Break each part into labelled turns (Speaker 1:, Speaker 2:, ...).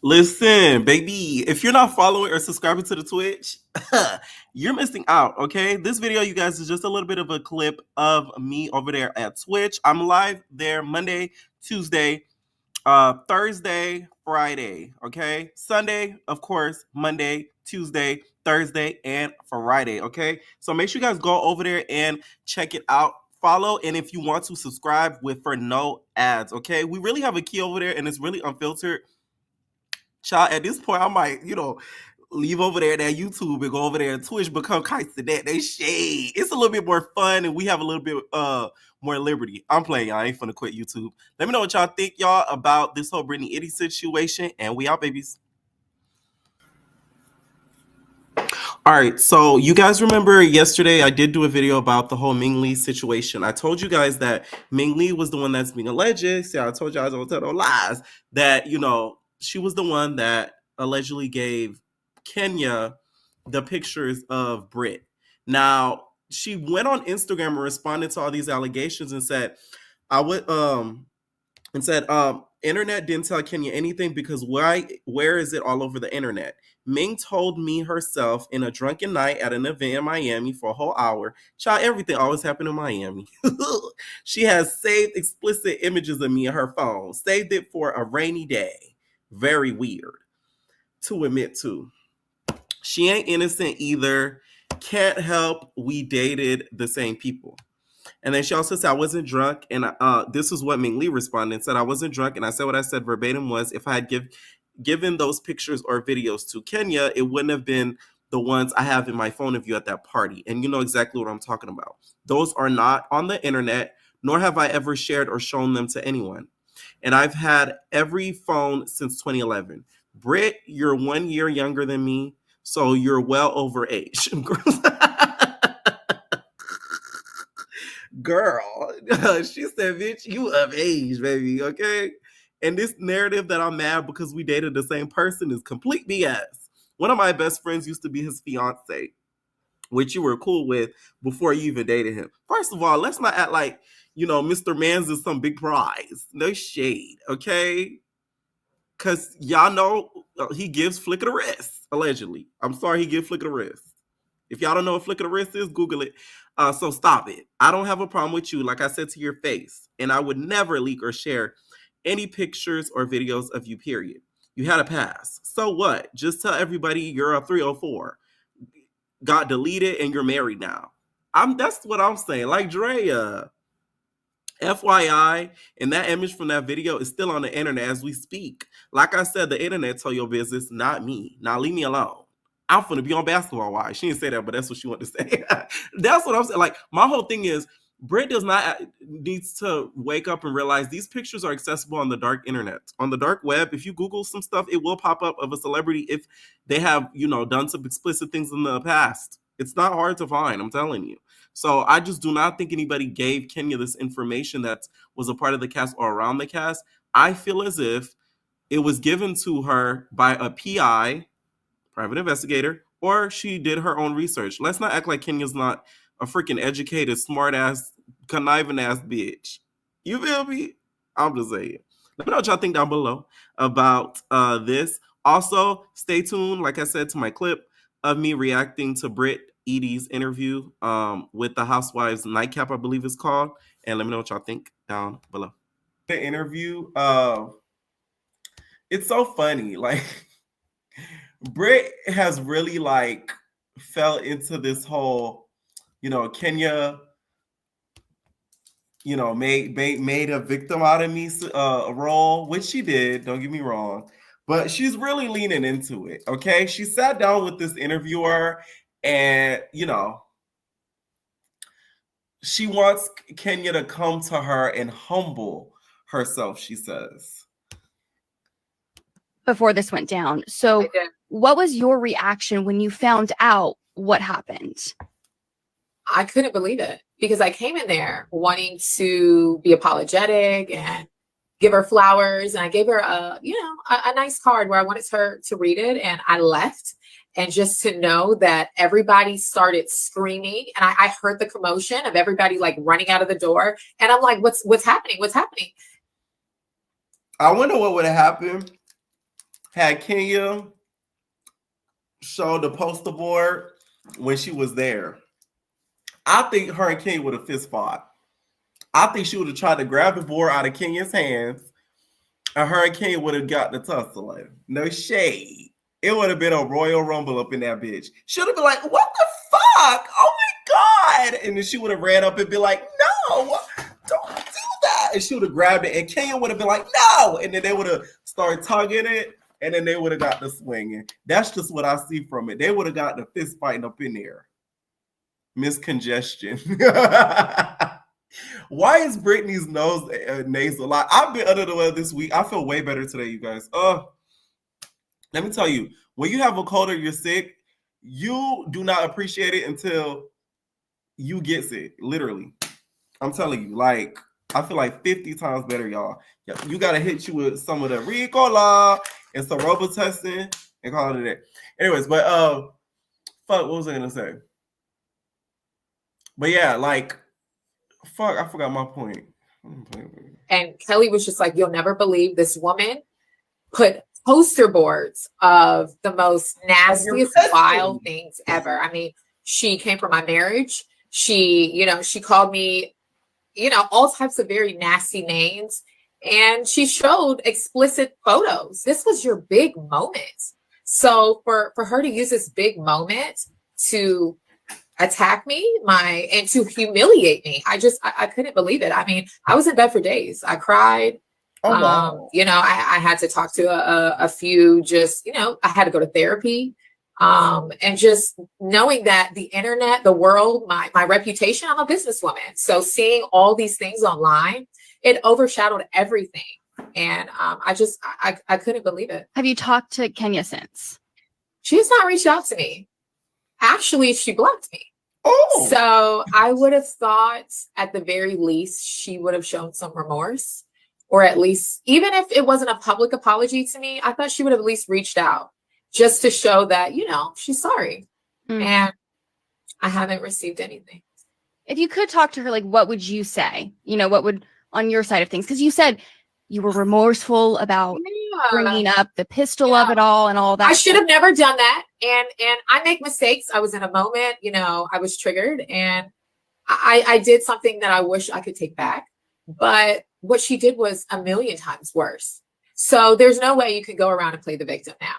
Speaker 1: Listen, baby, if you're not following or subscribing to the Twitch, you're missing out, okay? This video, you guys, is just a little bit of a clip of me over there at Twitch. I'm live there Monday, Tuesday, Thursday, Friday, okay? Sunday, of course, Monday, Tuesday, Thursday, and Friday, okay? So make sure you guys go over there and check it out. Follow, and if you want to subscribe for no ads, okay? We really have a key over there, and it's really unfiltered. Child, at this point, I might, leave over there that YouTube and go over there and Twitch, become kites to that. They shade. It's a little bit more fun, and we have a little bit more liberty. I'm playing, y'all. I ain't finna quit YouTube. Let me know what y'all think, y'all, about this whole Britney Eady situation, and we out, babies. All right, so you guys remember yesterday I did do a video about the whole Ming Lee situation. I told you guys that Ming Lee was the one that's being alleged. See, I told you I don't tell no lies. That, she was the one that allegedly gave Kenya the pictures of Brit. Now, she went on Instagram and responded to all these allegations and said, internet didn't tell Kenya anything because where is it all over the internet? Ming told me herself in a drunken night at an event in Miami for a whole hour. Child, everything always happened in Miami. She has saved explicit images of me in her phone. Saved it for a rainy day. Very weird to admit to. She ain't innocent either. Can't help we dated the same people. And then she also said, I wasn't drunk. And this is what Ming Lee responded and said, I wasn't drunk. And I said what I said verbatim was, if I had given those pictures or videos to Kenya, it wouldn't have been the ones I have in my phone of you at that party. And you know exactly what I'm talking about. Those are not on the internet, nor have I ever shared or shown them to anyone. And I've had every phone since 2011. Brit, you're 1 year younger than me, so you're well over age. Girl, she said, bitch, you of age, baby, okay? And this narrative that I'm mad because we dated the same person is complete BS. One of my best friends used to be his fiance, which you were cool with before you even dated him. First of all, let's not act like, Mr. Mans is some big prize. No shade, okay? Because y'all know he gives flick of the wrist, allegedly. I'm sorry, he gives flick of the wrist. If y'all don't know what flick of the wrist is, Google it. So stop it. I don't have a problem with you, like I said to your face. And I would never leak or share any pictures or videos of you, period. You had a pass. So what? Just tell everybody you're a 304. Got deleted and you're married now. That's what I'm saying. Like Drea. FYI, and that image from that video is still on the internet as we speak. Like I said, the internet tell your business, not me. Now leave me alone. I'm finna be on Basketball Wives. She didn't say that, but that's what she wanted to say. That's what I'm saying. Like, my whole thing is, Brit needs to wake up and realize these pictures are accessible on the dark internet. On the dark web, if you Google some stuff, it will pop up of a celebrity if they have, done some explicit things in the past. It's not hard to find, I'm telling you. So I just do not think anybody gave Kenya this information that was a part of the cast or around the cast. I feel as if it was given to her by a PI, private investigator, or she did her own research. Let's not act like Kenya's not a freaking educated, smart-ass, conniving-ass bitch. You feel me? I'm just saying. Let me know what y'all think down below about this. Also, stay tuned, like I said, to my clip of me reacting to Brit Eady's interview with the Housewives Nightcap, I believe it's called. And let me know what y'all think down below. The interview, it's so funny. Like, Brit has really fell into this whole, Kenya, made a victim out of me role, which she did. Don't get me wrong, but she's really leaning into it. Okay, she sat down with this interviewer, and she wants Kenya to come to her and humble herself. She says.
Speaker 2: Before this went down. So what was your reaction when you found out what happened?
Speaker 3: I couldn't believe it because I came in there wanting to be apologetic and give her flowers. And I gave her a nice card where I wanted her to read it. And I left. And just to know that everybody started screaming, and I heard the commotion of everybody running out of the door. And I'm like, what's happening? What's happening?
Speaker 1: I wonder what would have happened had Kenya show the poster board when she was there. I think her and Kenya would have fist fought. I think she would have tried to grab the board out of Kenya's hands, and her and Kenya would have got the tussle. No shade. It would have been a Royal Rumble up in that bitch. She would have been like, what the fuck? Oh my God. And then she would have ran up and be like, no, don't do that. And she would have grabbed it, and Kenya would have been like, no. And then they would have started tugging it, and then they would have got the swinging. That's just what I see from it. They would have got the fist fighting up in there. Miscongestion. Why is Britney's nose nasal? Like, I've been under the weather this week. I feel way better today, you guys. Let me tell you, when you have a cold or you're sick, you do not appreciate it until you get sick. Literally. I'm telling you, like, I feel like 50 times better, y'all. You got to hit you with some of the Ricola and some Robitussin and call it a day. Anyways, but, fuck, what was I going to say? But yeah, like, fuck, I forgot my point.
Speaker 3: And Kelly was just like, you'll never believe this woman put poster boards of the most nastiest, vile things ever. I mean, she came from my marriage. She called me, all types of very nasty names. And she showed explicit photos. This was your big moment. So for her to use this big moment to attack me and to humiliate me, I couldn't believe it. I mean, I was in bed for days. I cried. Oh, wow. I had to talk to a few, just, I had to go to therapy. And just knowing that the internet, the world, my reputation, I'm a businesswoman. So seeing all these things online, it overshadowed everything. And I couldn't believe it.
Speaker 2: Have you talked to Kenya since?
Speaker 3: She has not reached out to me. Actually, she blocked me.
Speaker 1: Oh.
Speaker 3: So I would have thought at the very least, she would have shown some remorse, or at least, even if it wasn't a public apology to me, I thought she would have at least reached out just to show that, she's sorry. And I haven't received anything.
Speaker 2: If you could talk to her, like, what would you say? What would, on your side of things? Because you said you were remorseful about bringing up the pistol of it all and all that.
Speaker 3: I should have never done that. And I make mistakes. I was in a moment, I was triggered, and I did something that I wish I could take back. But what she did was a million times worse. So there's no way you can go around and play the victim now.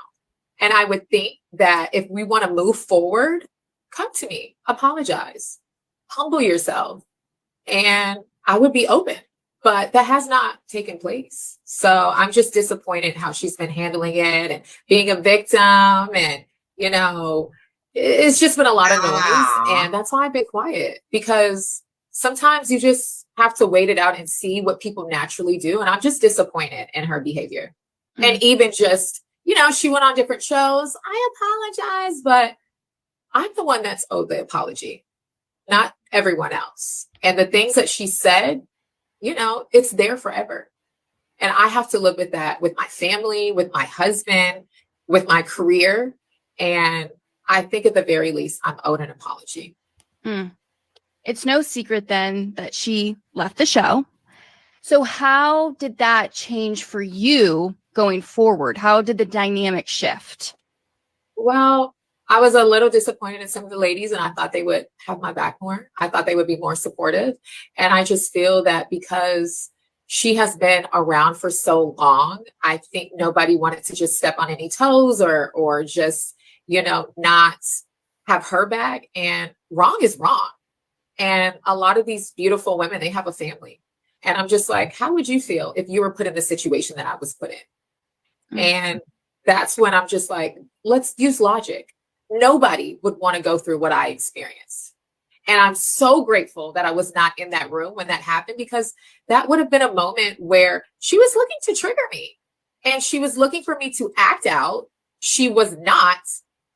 Speaker 3: And I would think that if we want to move forward, come to me, apologize, humble yourself, and I would be open. But that has not taken place. So I'm just disappointed how she's been handling it and being a victim. And, it's just been a lot of noise. And that's why I've been quiet, because sometimes you just have to wait it out and see what people naturally do. And I'm just disappointed in her behavior. And even just, she went on different shows. I apologize, but I'm the one that's owed the apology, not everyone else. And the things that she said, it's there forever. And I have to live with that, with my family, with my husband, with my career. And I think at the very least, I'm owed an apology.
Speaker 2: It's no secret then that she left the show. So how did that change for you going forward? How did the dynamic shift?
Speaker 3: Well, I was a little disappointed in some of the ladies, and I thought they would have my back more. I thought they would be more supportive. And I just feel that because she has been around for so long, I think nobody wanted to just step on any toes or just, not have her back. And wrong is wrong. And a lot of these beautiful women, they have a family. And I'm just like, how would you feel if you were put in the situation that I was put in? And that's when I'm just like, let's use logic. Nobody would want to go through what I experienced. And I'm so grateful that I was not in that room when that happened, because that would have been a moment where she was looking to trigger me, and she was looking for me to act out. She was not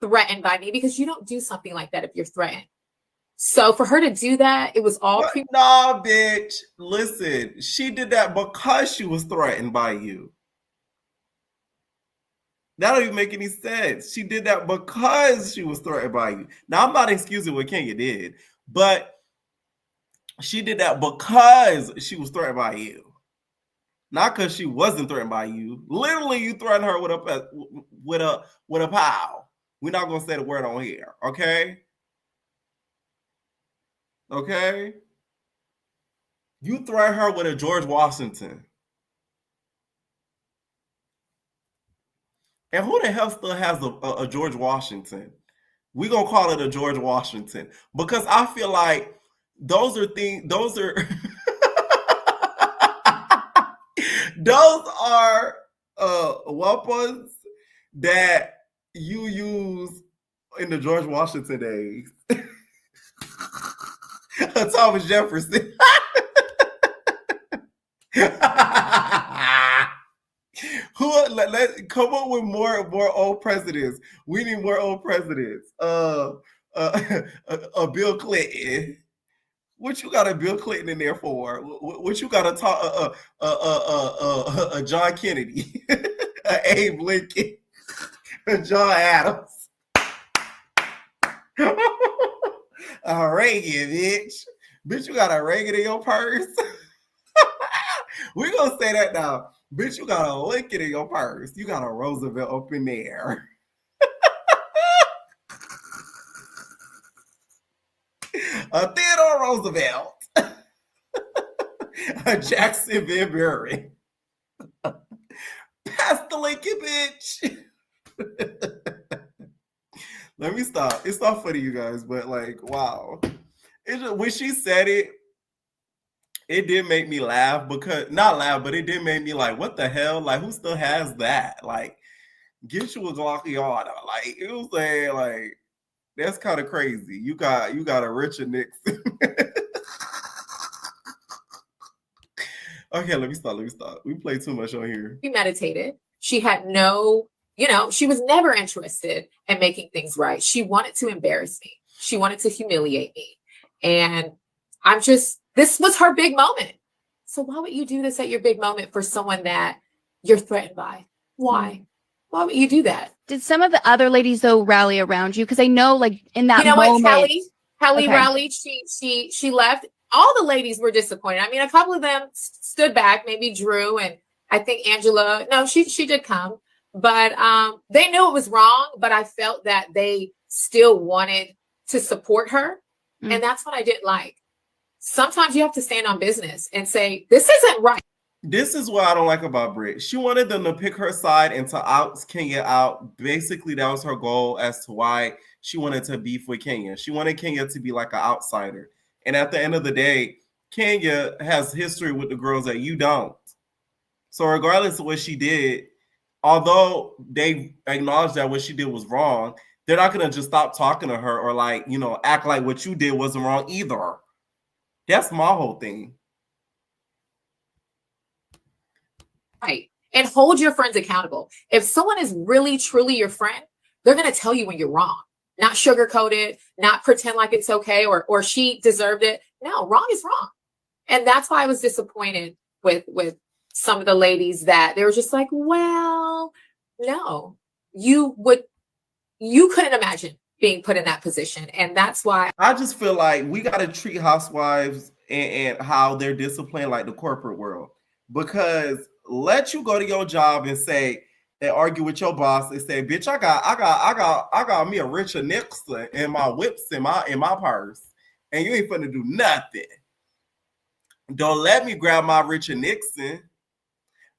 Speaker 3: threatened by me, because you don't do something like that if you're threatened. So for her to do that, it was all
Speaker 1: nah, bitch. Listen, she did that because she was threatened by you. That don't even make any sense. She did that because she was threatened by you. Now, I'm not excusing what Kenya did, but she did that because she was threatened by you. Not because she wasn't threatened by you. Literally, you threatened her with a pow. We're not gonna say the word on here, okay? Okay? You threatened her with a George Washington. And who the hell still has a George Washington? We're gonna call it a George Washington. Because I feel like those are those are weapons that you use in the George Washington days. Thomas Jefferson. Let come up with more old presidents. We need more old presidents. Bill Clinton. What you got a Bill Clinton in there for? What you got to talk? John Kennedy, Abe Lincoln, John Adams, Reagan, bitch. You got a Reagan in your purse. We're gonna say that now, bitch. You got a Lincoln in your purse. You got a Roosevelt up in there. A Theodore Roosevelt, a Jackson Van Buren. Pass the Lincoln, bitch. Let me stop. It's not funny, you guys, but like, wow. When she said it, it did make me laugh because, not laugh, but it did make me like, what the hell? Like, who still has that? Like, get you a Glockiana. Like, it was saying, like, that's kind of crazy. You got a Richard Nixon. Okay, let me stop. We play too much on here.
Speaker 3: She meditated. She had no, she was never interested in making things right. She wanted to embarrass me. She wanted to humiliate me. And this was her big moment. So why would you do this at your big moment for someone that you're threatened by? Why? Why would you do that?
Speaker 2: Did some of the other ladies though rally around you? Because I know, like in that moment,
Speaker 3: what Kelly
Speaker 2: Okay.
Speaker 3: rallied. She left. All the ladies were disappointed. I mean, a couple of them stood back. Maybe Drew and I think Angela. No, she did come, but they knew it was wrong. But I felt that they still wanted to support her, and that's what I didn't like. Sometimes you have to stand on business and say this isn't right.
Speaker 1: This is what I don't like about Brit. She wanted them to pick her side and to out Kenya out. Basically, that was her goal as to why she wanted to beef with Kenya. She wanted Kenya to be like an outsider. And at the end of the day, Kenya has history with the girls that you don't. So regardless of what she did, although they acknowledge that what she did was wrong, they're not going to just stop talking to her or like, act like what you did wasn't wrong either. That's my whole thing.
Speaker 3: Right. And hold your friends accountable. If someone is really, truly your friend, they're going to tell you when you're wrong, not sugarcoat it, not pretend like it's okay or she deserved it. No, wrong is wrong. And that's why I was disappointed with some of the ladies that they were just like, well, no, you couldn't imagine being put in that position. And that's why
Speaker 1: I just feel like we got to treat housewives and how they're disciplined like the corporate world. Because let you go to your job and say and argue with your boss and say, "Bitch, I got me a Richard Nixon and my whips in my purse, and you ain't finna do nothing. Don't let me grab my Richard Nixon.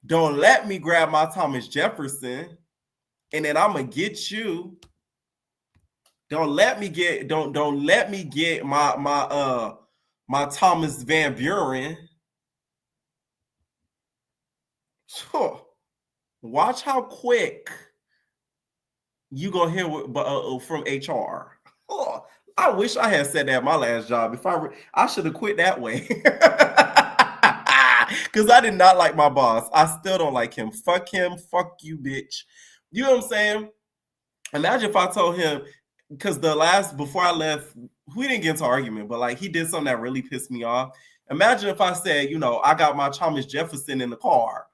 Speaker 1: Don't let me grab my Thomas Jefferson, and then I'm gonna get you. Don't let me get my Thomas Van Buren." Sure. Watch how quick you gonna hear from HR. Oh, I wish I had said that at my last job. If I should have quit that way, because I did not like my boss. I still don't like him. Fuck him. Fuck you, bitch. You know what I'm saying? Imagine if I told him, because before I left, we didn't get into argument, but like he did something that really pissed me off. Imagine if I said, I got my Thomas Jefferson in the car.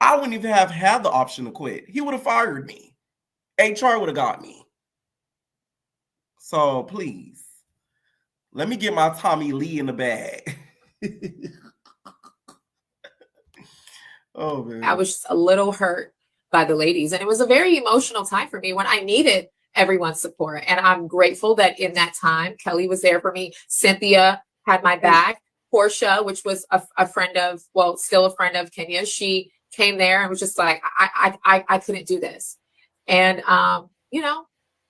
Speaker 1: I wouldn't even have had the option to quit. He would have fired me. HR would have got me. So please, let me get my Tommy Lee in the bag. Oh man.
Speaker 3: I was just a little hurt by the ladies. And it was a very emotional time for me when I needed everyone's support. And I'm grateful that in that time, Kelly was there for me. Cynthia had my back. Portia, which was a friend of, well, still a friend of Kenya, she came there and was just like, I couldn't do this. And, you know,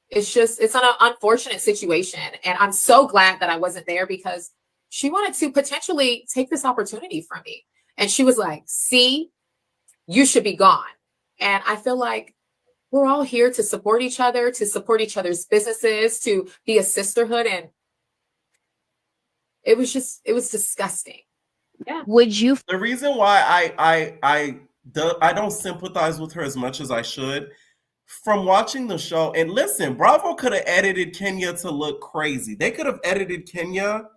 Speaker 3: it's an unfortunate situation. And I'm so glad that I wasn't there because she wanted to potentially take this opportunity from me. And she was like, see, you should be gone. And I feel like we're all here to support each other, to support each other's businesses, to be a sisterhood. And it was disgusting. Yeah.
Speaker 2: Would you?
Speaker 1: The reason why I don't sympathize with her as much as I should, from watching the show, and listen, Bravo could have edited Kenya to look crazy. They could have edited Kenya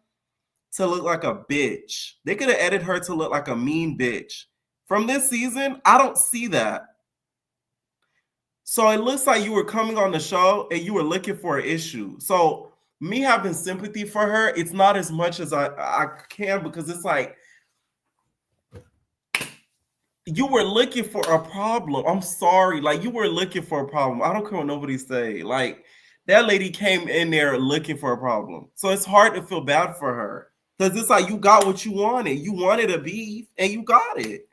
Speaker 1: to look like a bitch. They could have edited her to look like a mean bitch. From this season, I don't see that. So it looks like you were coming on the show and you were looking for an issue. So me having sympathy for her, it's not as much as I can, because it's like, you were looking for a problem. I'm sorry. Like, you were looking for a problem. I don't care what nobody say. Like, that lady came in there looking for a problem. So it's hard to feel bad for her. Because it's like, you got what you wanted. You wanted a beef and you got it.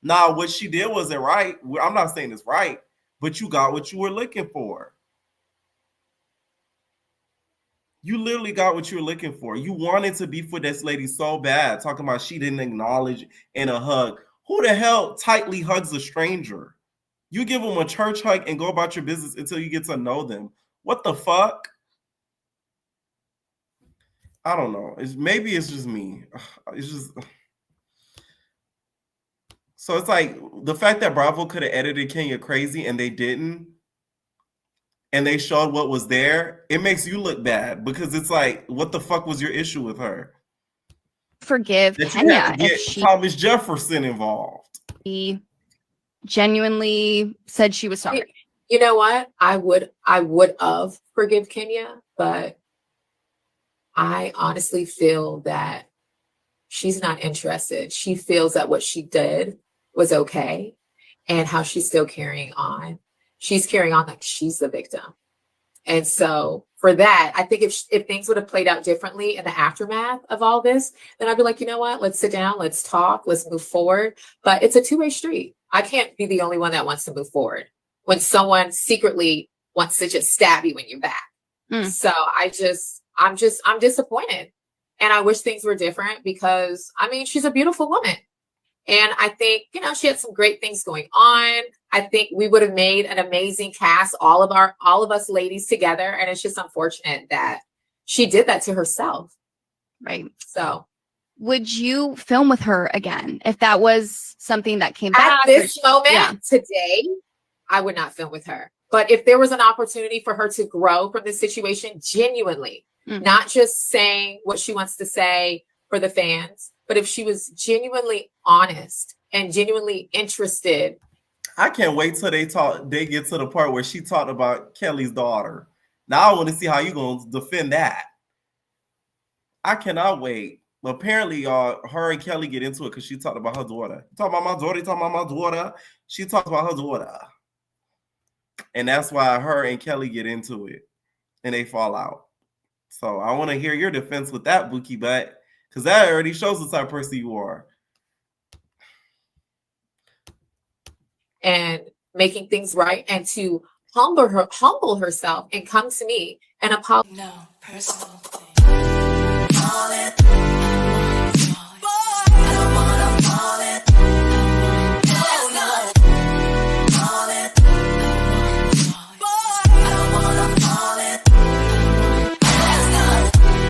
Speaker 1: Now, what she did wasn't right. I'm not saying it's right, but you got what you were looking for. You literally got what you were looking for. You wanted to beef with this lady so bad, talking about she didn't acknowledge in a hug. Who the hell tightly hugs a stranger? You give them a church hug and go about your business until you get to know them. What the fuck? I don't know. Maybe it's just me. It's just... So it's like, the fact that Bravo could have edited Kenya crazy and they didn't, and they showed what was there, it makes you look bad, because it's like, what the fuck was your issue with her?
Speaker 2: Forgive
Speaker 1: That
Speaker 2: Kenya
Speaker 1: you had to get
Speaker 2: if she
Speaker 1: Thomas Jefferson involved.
Speaker 2: genuinely said she was sorry.
Speaker 3: You know what? I would have forgive Kenya, but I honestly feel that she's not interested. She feels that what she did was okay, and how she's still carrying on. She's carrying on like she's the victim. And so for that, I think if things would have played out differently in the aftermath of all this, then I'd be like, you know what? Let's sit down, let's talk, let's move forward. But it's a two-way street. I can't be the only one that wants to move forward when someone secretly wants to just stab you in your back. So I'm disappointed. And I wish things were different, because I mean, she's a beautiful woman. And I think, you know, she had some great things going on. I think we would have made an amazing cast, all of us ladies together. And it's just unfortunate that she did that to herself.
Speaker 2: Right.
Speaker 3: So
Speaker 2: would you film with her again if that was something that came back?
Speaker 3: At this moment today, I would not film with her. But if there was an opportunity for her to grow from this situation genuinely, not just saying what she wants to say for the fans, but if she was genuinely honest and genuinely interested.
Speaker 1: I can't wait till they get to the part where she talked about Kelly's daughter. Now I want to see how you're going to defend that. I cannot wait. Apparently, her and Kelly get into it because she talked about her daughter. You talking about my daughter? You talking about my daughter? She talks about her daughter. And that's why her and Kelly get into it. And they fall out. So I want to hear your defense with that, Bookie Butt. Because that already shows the type of person you are.
Speaker 3: And making things right, and to humble herself and come to me and apologize.
Speaker 4: No personal thing.